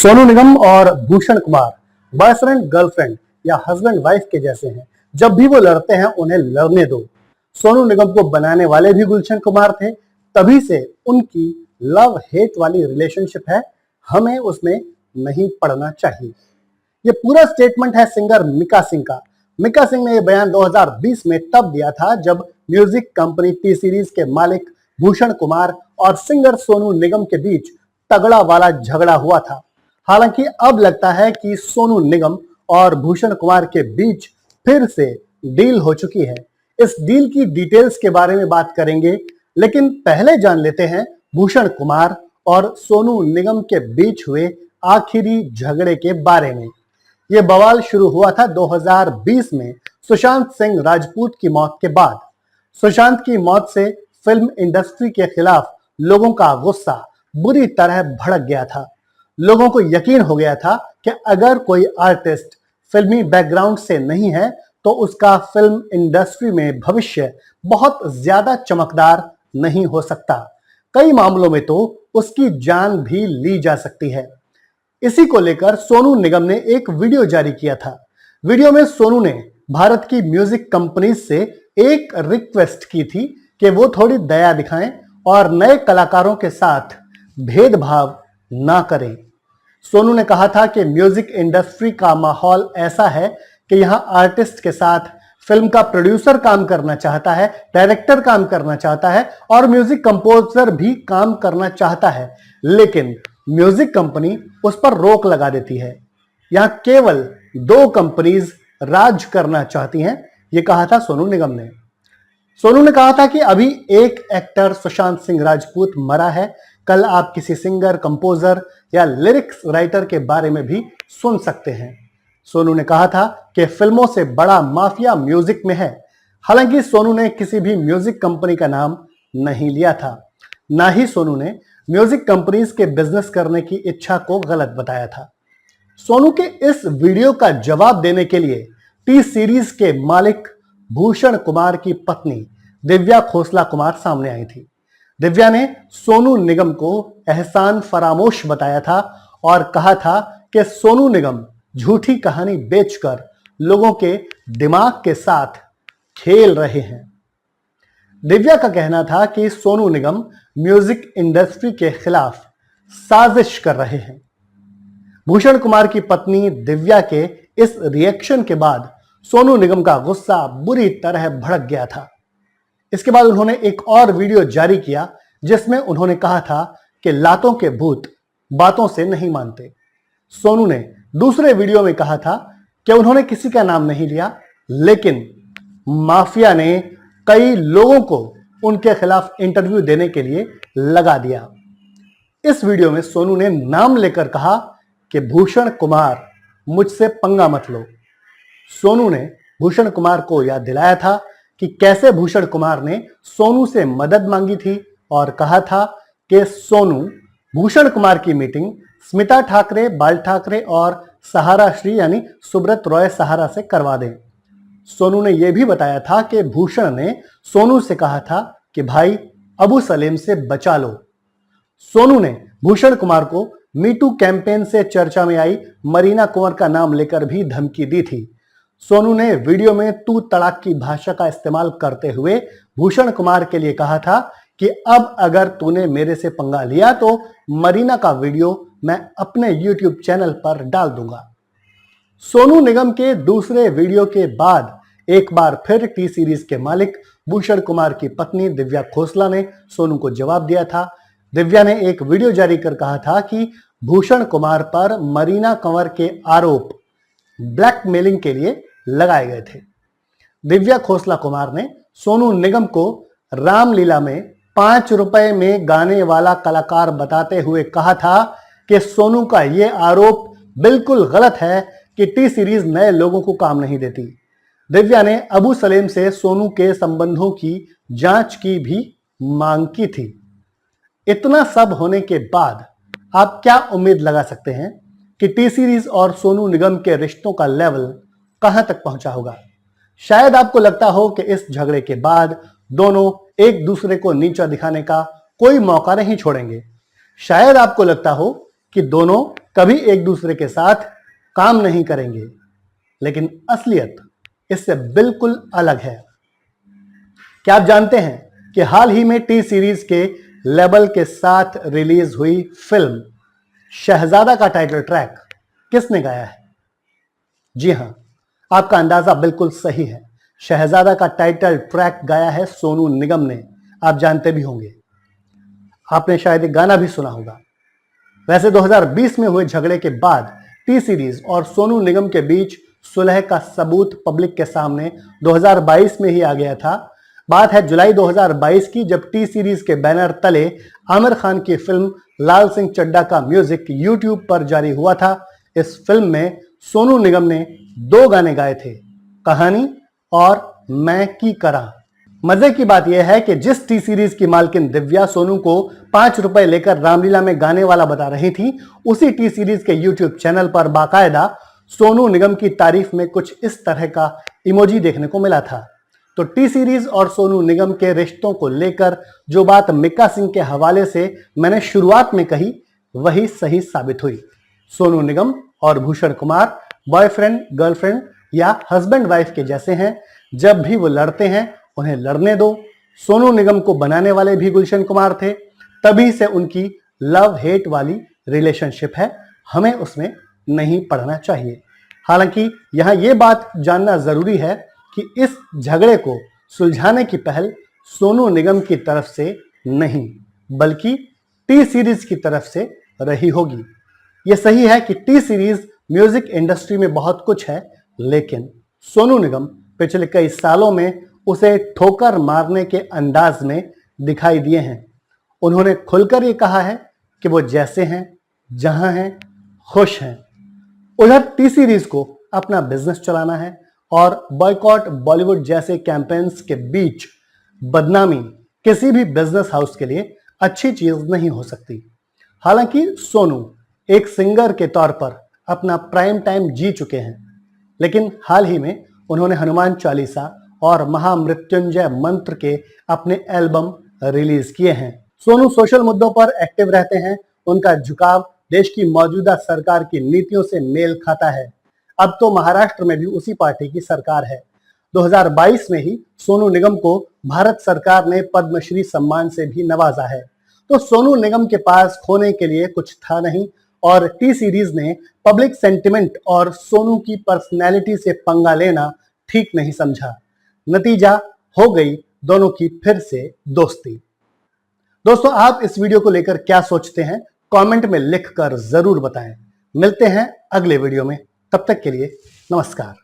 सोनू निगम और Bhushan Kumar boyfriend girlfriend या husband wife के जैसे हैं। जब भी वो लड़ते हैं उन्हें लड़ने दो। सोनू निगम को बनाने वाले भी गुलशन कुमार थे, तभी से उनकी लव हेट वाली रिलेशनशिप है, हमें उसमें नहीं पड़ना चाहिए। ये पूरा स्टेटमेंट है सिंगर मिका सिंह का। मिका सिंह ने यह बयान 2020 में तब दिया था जब म्यूजिक कंपनी टी सीरीज के मालिक भूषण कुमार और सिंगर सोनू निगम के बीच तगड़ा वाला झगड़ा हुआ था। हालांकि अब लगता है कि सोनू निगम और भूषण कुमार के बीच फिर से डील हो चुकी है। इस डील की डिटेल्स के बारे में बात करेंगे, लेकिन पहले जान लेते हैं भूषण कुमार और सोनू निगम के बीच हुए आखिरी झगड़े के बारे में। यह बवाल शुरू हुआ था 2020 में सुशांत सिंह राजपूत की मौत के बाद। सुशांत की मौत से फिल्म इंडस्ट्री के खिलाफ लोगों का गुस्सा बुरी तरह भड़क गया था। लोगों को यकीन हो गया था कि अगर कोई आर्टिस्ट फिल्मी बैकग्राउंड से नहीं है तो उसका फिल्म इंडस्ट्री में भविष्य बहुत ज्यादा चमकदार नहीं हो सकता। कई मामलों में तो उसकी जान भी ली जा सकती है। इसी को लेकर सोनू निगम ने एक वीडियो जारी किया था। वीडियो में सोनू ने भारत की म्यूजिक कंपनी से एक रिक्वेस्ट की थी कि वो थोड़ी दया दिखाएं और नए कलाकारों के साथ भेदभाव ना करें। सोनू ने कहा था कि म्यूजिक इंडस्ट्री का माहौल ऐसा है कि यहां आर्टिस्ट के साथ फिल्म का प्रोड्यूसर काम करना चाहता है, डायरेक्टर काम करना चाहता है और म्यूजिक कंपोजर भी काम करना चाहता है, लेकिन म्यूजिक कंपनी उस पर रोक लगा देती है। यहां केवल दो कंपनीज राज करना चाहती हैं, यह कहा था सोनू निगम ने। सोनू ने कहा था कि अभी एक एक्टर सुशांत सिंह राजपूत मरा है, कल आप किसी सिंगर, कंपोजर या लिरिक्स राइटर के बारे में भी सुन सकते हैं। सोनू ने कहा था कि फिल्मों से बड़ा माफिया म्यूजिक में है। हालांकि सोनू ने किसी भी म्यूजिक कंपनी का नाम नहीं लिया था, ना ही सोनू ने म्यूजिक कंपनीज के बिजनेस करने की इच्छा को गलत बताया था। सोनू के इस वीडियो का जवाब देने के लिए टी सीरीज के मालिक भूषण कुमार की पत्नी दिव्या खोसला कुमार सामने आई थी। दिव्या ने सोनू निगम को एहसान फरामोश बताया था और कहा था कि सोनू निगम झूठी कहानी बेचकर लोगों के दिमाग के साथ खेल रहे हैं। दिव्या का कहना था कि सोनू निगम म्यूजिक इंडस्ट्री के खिलाफ साजिश कर रहे हैं। भूषण कुमार की पत्नी दिव्या के इस रिएक्शन के बाद सोनू निगम का गुस्सा बुरी तरह भड़क गया था। इसके बाद उन्होंने एक और वीडियो जारी किया जिसमें उन्होंने कहा था कि लातों के भूत बातों से नहीं मानते। सोनू ने दूसरे वीडियो में कहा था कि उन्होंने किसी का नाम नहीं लिया, लेकिन माफिया ने कई लोगों को उनके खिलाफ इंटरव्यू देने के लिए लगा दिया। इस वीडियो में सोनू ने नाम लेकर कहा कि भूषण कुमार मुझसे पंगा मत लो। सोनू ने भूषण कुमार को याद दिलाया था कि कैसे भूषण कुमार ने सोनू से मदद मांगी थी और कहा था कि सोनू भूषण कुमार की मीटिंग स्मिता ठाकरे, बाल ठाकरे और सहारा श्री यानी सुब्रत रॉय सहारा से करवा दें। सोनू ने यह भी बताया था कि भूषण ने सोनू से कहा था कि भाई अबू सलेम से बचा लो। सोनू ने भूषण कुमार को मीटू कैंपेन से चर्चा में आई मरीना कुंवर का नाम लेकर भी धमकी दी थी। सोनू ने वीडियो में तू तड़ाक की भाषा का इस्तेमाल करते हुए भूषण कुमार के लिए कहा था कि अब अगर तूने मेरे से पंगा लिया तो मरीना का वीडियो मैं अपने YouTube चैनल पर डाल दूंगा। सोनू निगम के दूसरे वीडियो के बाद एक बार फिर टी सीरीज के मालिक भूषण कुमार की पत्नी दिव्या खोसला ने सोनू को जवाब दिया था। दिव्या ने एक वीडियो जारी कर कहा था कि भूषण कुमार पर मरीना कंवर के आरोप ब्लैकमेलिंग के लिए लगाए गए थे। दिव्या खोसला कुमार ने सोनू निगम को रामलीला में 5 रुपए में गाने वाला कलाकार बताते हुए कहा था कि सोनू का यह आरोप बिल्कुल गलत है कि टी सीरीज नए लोगों को काम नहीं देती। दिव्या ने अबू सलेम से सोनू के संबंधों की जांच की भी मांग की थी। इतना सब होने के बाद आप क्या उम्मीद लगा सकते हैं कि टी सीरीज और सोनू निगम के रिश्तों का लेवल कहां तक पहुंचा होगा? शायद आपको लगता हो कि इस झगड़े के बाद दोनों एक दूसरे को नीचा दिखाने का कोई मौका नहीं छोड़ेंगे। शायद आपको लगता हो कि दोनों कभी एक दूसरे के साथ काम नहीं करेंगे, लेकिन असलियत इससे बिल्कुल अलग है। क्या आप जानते हैं कि हाल ही में टी सीरीज के लेबल के साथ रिलीज हुई फिल्म शहजादा का टाइटल ट्रैक किसने गाया है? जी हां, आपका अंदाजा बिल्कुल सही है। शहजादा का टाइटल ट्रैक गाया है सोनू निगम ने। आप जानते भी होंगे, आपने शायद एक गाना भी सुना होगा। वैसे 2020 में हुए झगड़े के बाद टी सीरीज और सोनू निगम के बीच सुलह का सबूत पब्लिक के सामने 2022 में ही आ गया था। बात है जुलाई 2022 की, जब टी सीरीज के बैनर तले आमिर खान की फिल्म लाल सिंह चड्ढा का म्यूजिक यूट्यूब पर जारी हुआ था। इस फिल्म में सोनू निगम ने 2 गाने गाए थे, कहानी और मैं की करा। मजे की बात यह है कि जिस टी सीरीज की मालकिन दिव्या सोनू को 5 रुपए लेकर रामलीला में गाने वाला बता रही थी, उसी टी सीरीज के यूट्यूब चैनल पर बाकायदा सोनू निगम की तारीफ में कुछ इस तरह का इमोजी देखने को मिला था। तो टी सीरीज और सोनू निगम के रिश्तों को लेकर जो बात मिक्का सिंह के हवाले से मैंने शुरुआत में कही, वही सही साबित हुई। सोनू निगम और भूषण कुमार बॉयफ्रेंड गर्लफ्रेंड या हस्बैंड वाइफ के जैसे हैं। जब भी वो लड़ते हैं उन्हें लड़ने दो। सोनू निगम को बनाने वाले भी गुलशन कुमार थे, तभी से उनकी लव हेट वाली रिलेशनशिप है। हमें उसमें नहीं पढ़ना चाहिए। हालांकि यहां यह बात जानना जरूरी है कि इस झगड़े को सुलझाने की पहल सोनू निगम की तरफ से नहीं, बल्कि टी सीरीज की तरफ से रही होगी। यह सही है कि टी सीरीज म्यूजिक इंडस्ट्री में बहुत कुछ है, लेकिन सोनू निगम पिछले कई सालों में उसे ठोकर मारने के अंदाज में दिखाई दिए हैं। उन्होंने खुलकर ये कहा है कि वो जैसे हैं, जहां हैं, खुश हैं। उधर टी सीरीज को अपना बिजनेस चलाना है और बॉयकॉट बॉलीवुड जैसे कैंपेन्स के बीच बदनामी किसी भी बिजनेस हाउस के लिए अच्छी चीज नहीं हो सकती। हालांकि सोनू एक सिंगर के तौर पर अपना प्राइम टाइम जी चुके हैं, लेकिन हाल ही में उन्होंने हनुमान चालीसा और महामृत्युंजय मंत्र के अपने एल्बम रिलीज किए हैं। सोनू सोशल मुद्दों पर एक्टिव रहते हैं। उनका झुकाव देश की मौजूदा सरकार की नीतियों से मेल खाता है। अब तो महाराष्ट्र में भी उसी पार्टी की सरकार है। 2022 में ही सोनू निगम को भारत सरकार ने पद्मश्री सम्मान से भी नवाजा है। तो सोनू निगम के पास खोने के लिए कुछ था नहीं और टी सीरीज ने पब्लिक सेंटिमेंट और सोनू की पर्सनैलिटी से पंगा लेना ठीक नहीं समझा। नतीजा हो गई दोनों की फिर से दोस्ती। दोस्तों, आप इस वीडियो को लेकर क्या सोचते हैं? कमेंट में लिखकर जरूर बताएं। मिलते हैं अगले वीडियो में, तब तक के लिए नमस्कार।